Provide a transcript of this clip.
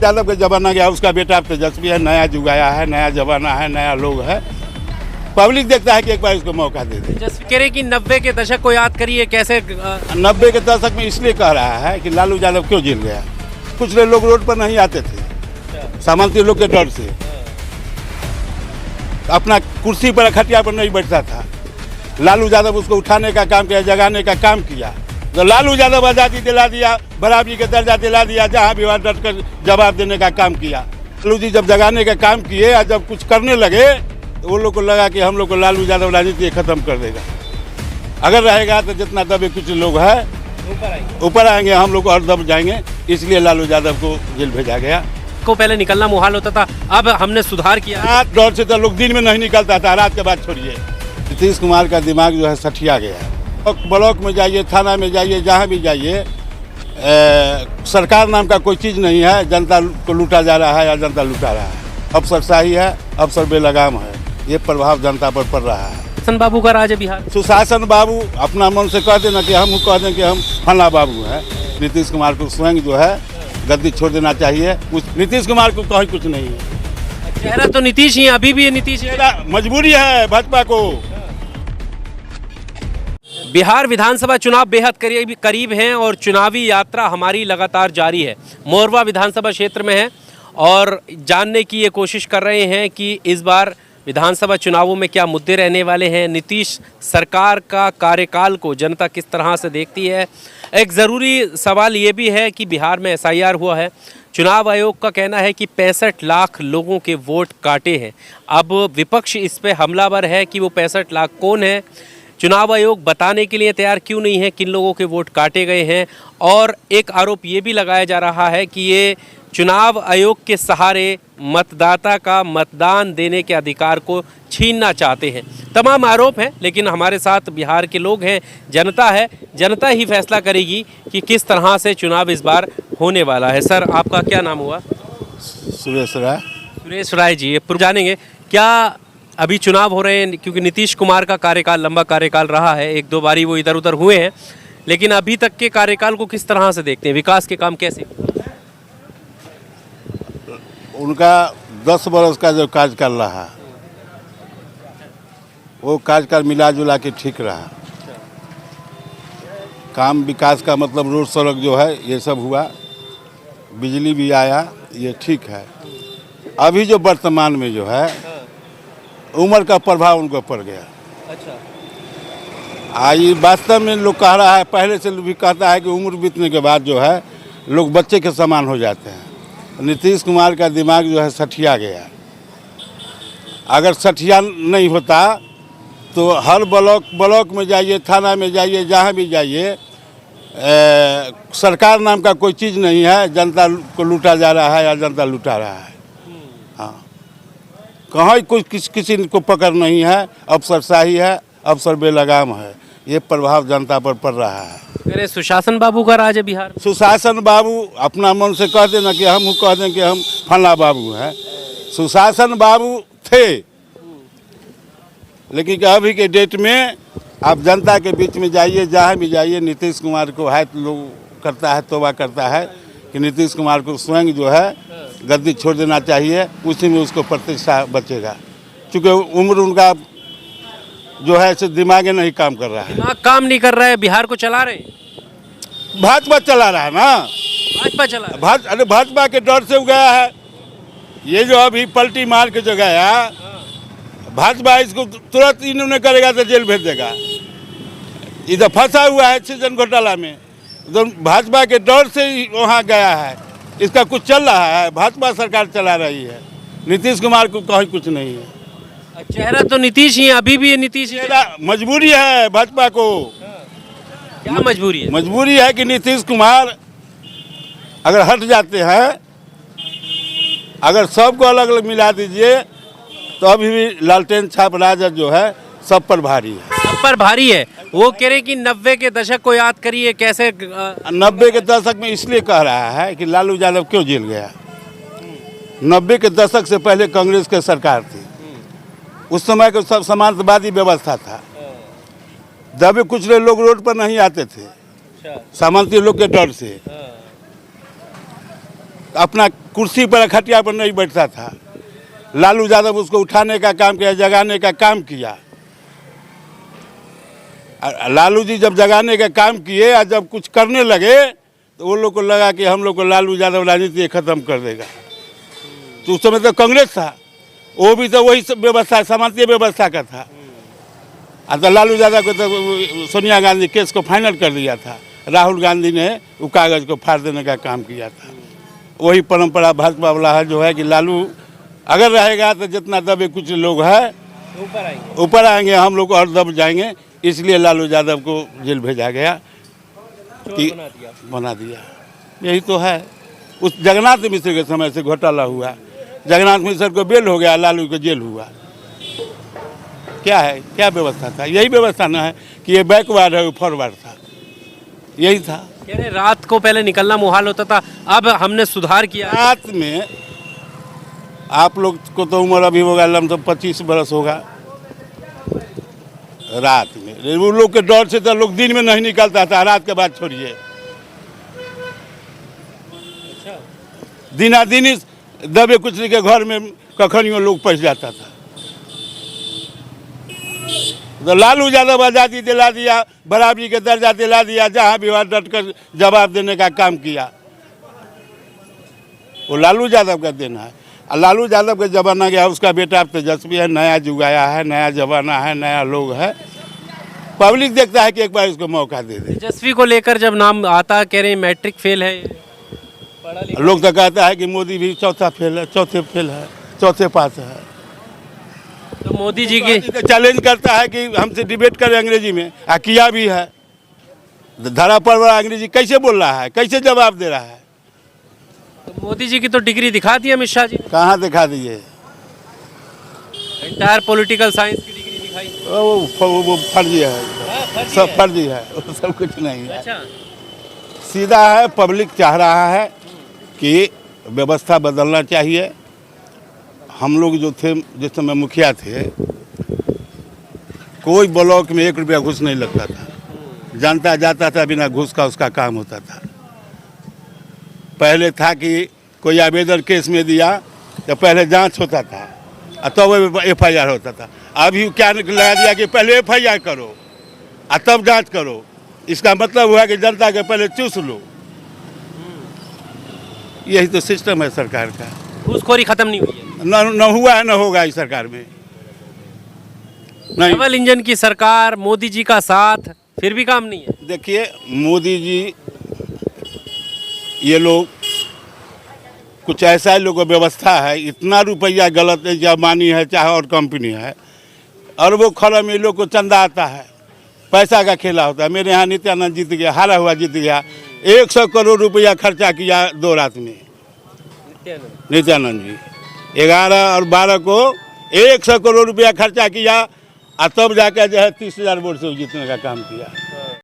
यादव का जमाना गया, उसका बेटा तेजस्वी है, नया जुग आया है, नया जमाना है, नया लोग है। पब्लिक देखता है कि एक बार इसको मौका दे दे। तेजस्वी कह रहे कि 90 के दशक को याद करिए कैसे 90 के दशक में इसलिए कह रहा है कि लालू यादव क्यों जेल गया। कुछ लोग रोड पर नहीं आते थे सामंती लोग के डर से, अपना कुर्सी पर खटिया पर नहीं बैठता था। लालू यादव उसको उठाने का काम किया, जगाने का काम किया। तो लालू यादव आज़ादी दिला दिया, बराबरी का दर्जा दिला दिया, जहाँ भी वहाँ डट कर जवाब देने का काम किया। लालू जी जब जगाने का काम किए और जब कुछ करने लगे तो वो लोग को लगा कि हम लोग को लालू यादव राजनीति खत्म कर देगा। अगर रहेगा तो जितना दबे कुछ लोग है ऊपर आएंगे, हम लोग और दब जाएंगे। इसलिए लालू यादव को जेल भेजा गया। को पहले निकलना मुहाल होता था, अब हमने सुधार किया। रात दौर से तो लोग दिन में नहीं निकलता था, रात के बाद छोड़िए। नीतीश कुमार का दिमाग जो है सठिया गया। ब्लॉक में जाइए, थाना में जाइए, जहाँ भी जाइए, सरकार नाम का कोई चीज़ नहीं है। जनता को लूटा जा रहा है या जनता लूटा रहा है। अफसरशाही है, अफसर बेलगाम है, ये प्रभाव जनता पर पड़ रहा है। सुशासन बाबू का राज है बिहार। सुशासन बाबू अपना मन से कह देना कि हम कह दें कि हम फला बाबू हैं। नीतीश कुमार को स्वयं जो है गद्दी छोड़ देना चाहिए। नीतीश कुमार को कहीं कुछ नहीं है। चेहरा तो नीतीश ही है, अभी भी ये नीतीश है। मजबूरी है भाजपा को। बिहार विधानसभा चुनाव बेहद करीब हैं और चुनावी यात्रा हमारी लगातार जारी है। मोरवा विधानसभा क्षेत्र में है और जानने की ये कोशिश कर रहे हैं कि इस बार विधानसभा चुनावों में क्या मुद्दे रहने वाले हैं, नीतीश सरकार का कार्यकाल को जनता किस तरह से देखती है। एक ज़रूरी सवाल ये भी है कि बिहार में SIR हुआ है। चुनाव आयोग का कहना है कि 65 लाख लोगों के वोट काटे हैं। अब विपक्ष इस पे हमलावर है कि वो 65 लाख कौन है, चुनाव आयोग बताने के लिए तैयार क्यों नहीं है किन लोगों के वोट काटे गए हैं। और एक आरोप ये भी लगाया जा रहा है कि ये चुनाव आयोग के सहारे मतदाता का मतदान देने के अधिकार को छीनना चाहते हैं। तमाम आरोप हैं, लेकिन हमारे साथ बिहार के लोग हैं, जनता है। जनता ही फैसला करेगी कि किस तरह से चुनाव इस बार होने वाला है। सर, आपका क्या नाम हुआ? सुरेश राय। सुरेश राय जी, ये जानेंगे क्या अभी चुनाव हो रहे हैं, क्योंकि नीतीश कुमार का कार्यकाल लंबा कार्यकाल रहा है, एक दो बारी वो इधर उधर हुए हैं, लेकिन अभी तक के कार्यकाल को किस तरह से देखते हैं? विकास के काम कैसे? उनका 10 बरस का जो कार्यकाल रहा वो कार्यकाल मिला जुला के ठीक रहा। काम विकास का मतलब रोड सड़क जो है ये सब हुआ, बिजली भी आया, ये ठीक है। अभी जो वर्तमान में जो है उम्र का प्रभाव उनको पड़ गया। अच्छा, ये वास्तव में लोग कह रहा है, पहले से भी कहता है कि उम्र बीतने के बाद जो है लोग बच्चे के समान हो जाते हैं। नीतीश कुमार का दिमाग जो है सठिया गया। अगर सठिया नहीं होता तो हर ब्लॉक में जाइए, थाना में जाइए, जहाँ भी जाइए, सरकार नाम का कोई चीज़ नहीं है। जनता को लूटा जा रहा है या जनता लूटा रहा है। हाँ, कहीं कोई किसी को पकड़ नहीं है। अफसरशाही है, अफसर बेलगाम है, ये प्रभाव जनता पर पड़ रहा है। अरे सुशासन बाबू का राज है बिहार। सुशासन बाबू अपना मन से कह देना कि हम कह दें कि हम फला बाबू हैं। सुशासन बाबू थे, लेकिन अभी के डेट में आप जनता के बीच में जाइए, जहाँ भी जाइए, नीतीश कुमार को है लोग करता है, तौबा करता है कि नीतीश कुमार को स्वयं जो है गद्दी छोड़ देना चाहिए। उसी में उसको प्रतिष्ठा बचेगा, क्योंकि उम्र उनका जो है ऐसे दिमाग नहीं काम कर रहा है। दिमाग काम नहीं कर रहा है, बिहार को चला रहे हैं। भाजपा चला रहा है ना, भाजपा चला रहा है। अरे भाजपा के डर से गया है। ये जो अभी पलटी मार के जो गया, भाजपा इसको तुरंत इन्होंने करेगा तो जेल भेज देगा। इधर फंसा हुआ है सृजन घोटाला में, तो भाजपा के डर से ही वहाँ गया है। इसका कुछ चल रहा है, भाजपा सरकार चला रही है। नीतीश कुमार को कहीं कुछ नहीं है। चेहरा तो नीतीश ही है, अभी भी ये नीतीश है। मजबूरी है भाजपा को। क्या मजबूरी है? मजबूरी है कि नीतीश कुमार अगर हट जाते हैं, अगर सबको अलग अलग मिला दीजिए तो अभी भी लालटेन छाप राजद जो है सब पर भारी है। सब पर भारी है। वो कह रहे कि 90 के दशक को याद करिए कैसे 90 के दशक में इसलिए कह रहा है कि लालू यादव क्यों जेल गया। 90 के दशक से पहले कांग्रेस की सरकार थी, उस समय को सब समांतवादी व्यवस्था था। जब कुछ लोग रोड पर नहीं आते थे सामंती लोग के डर से। अपना कुर्सी पर खटिया पर नहीं बैठता था। लालू यादव उसको उठाने का काम किया, जगाने का काम किया। लालू जी जब जगाने का काम किए और जब कुछ करने लगे तो वो लोग को लगा कि हम लोग को लालू यादव राजनीति ख़त्म कर देगा। तो उस समय तो कांग्रेस था, वो भी तो वही व्यवस्था, सामंतीय व्यवस्था का था। तो लालू यादव को तो सोनिया गांधी केस को फाइनल कर दिया था, राहुल गांधी ने वो कागज़ को फाड़ देने का काम किया था। वही परंपरा भाजपा वाला है जो है कि लालू अगर रहेगा तो जितना दबे कुछ लोग हैं ऊपर आएंगे, हम लोग और दब जाएंगे। इसलिए लालू यादव को जेल भेजा गया कि बना दिया। यही तो है। उस जगन्नाथ मिश्र के समय से घोटाला हुआ, जगन्नाथ मिश्र को बेल हो गया, लालू को जेल हुआ। क्या है, क्या व्यवस्था था? यही व्यवस्था ना है कि ये बैकवर्ड है, वो फॉरवर्ड था। यही था। कह रहे रात को पहले निकलना मुहाल होता था, अब हमने सुधार किया। रात में आप लोग को तो उम्र अभी होगा लमसम 25 बरस होगा। रात में वो लोग के डर से तो लोग दिन में नहीं निकलता था, रात के बाद छोड़िए। दिना दिन दबे कुछ के घर में कखनियों लोग पहुँच जाता था। तो लालू यादव आज़ादी दिला दिया, बराबरी के दर्जा दिला दिया, जहाँ भी वहाँ डट कर जवाब देने का काम किया। वो लालू यादव का देना है। और लालू यादव का जमाना गया, उसका बेटा अब तेजस्वी है, नया युग आया है, नया जमाना है, नया लोग है। पब्लिक देखता है कि एक बार इसको मौका दे दे। तेजस्वी को लेकर जब नाम आता, कह रहे हैं मैट्रिक फेल है, लोग तो कहता है कि मोदी भी चौथे पास है। तो मोदी जी की चैलेंज करता है कि हमसे डिबेट करें अंग्रेजी में, और किया भी है। धरा पर अंग्रेजी कैसे बोल रहा है, कैसे जवाब दे रहा है? तो मोदी जी की तो डिग्री दिखा दी अमित शाह जी ने। कहाँ दिखा दिए? एंटायर पॉलिटिकल साइंस की डिग्री दिखाई। वो फर्जी है, सब फर्जी है, वो सब कुछ नहीं है। अच्छा, सीधा है। पब्लिक चाह रहा है कि व्यवस्था बदलना चाहिए। हम लोग जो थे, जिस समय मुखिया थे, कोई ब्लॉक में 1 रुपया घूस नहीं लगता था। जनता जाता था, बिना घूस का उसका काम होता था। पहले था कि कोई आवेदन केस में दिया तो पहले जांच होता था और तब FIR होता था। अभी क्या लगा दिया कि पहले FIR करो और तब जांच करो। इसका मतलब हुआ कि जनता के पहले चूस लो। यही तो सिस्टम है सरकार का। घूसखोरी खत्म नहीं हुई है। न हुआ है, न होगा इस सरकार में। नहीं, डबल इंजन की सरकार, मोदी जी का साथ, फिर भी काम नहीं है। देखिए मोदी जी, ये लोग कुछ ऐसा लोग व्यवस्था है, इतना रुपया गलत है, चाहे मानी है चाहे और कंपनी है, और वो खरम ये लोग को चंदा आता है, पैसा का खेला होता है। मेरे यहाँ नित्यानंद जीत गया, हारा हुआ जीत गया। 100 करोड़ रुपया खर्चा किया 2 रात में नित्यानंद जी। 11 और 12 को 100 करोड़ रुपया खर्चा किया और तब जाकर जो है 30,000 वोट से जीतने का काम किया।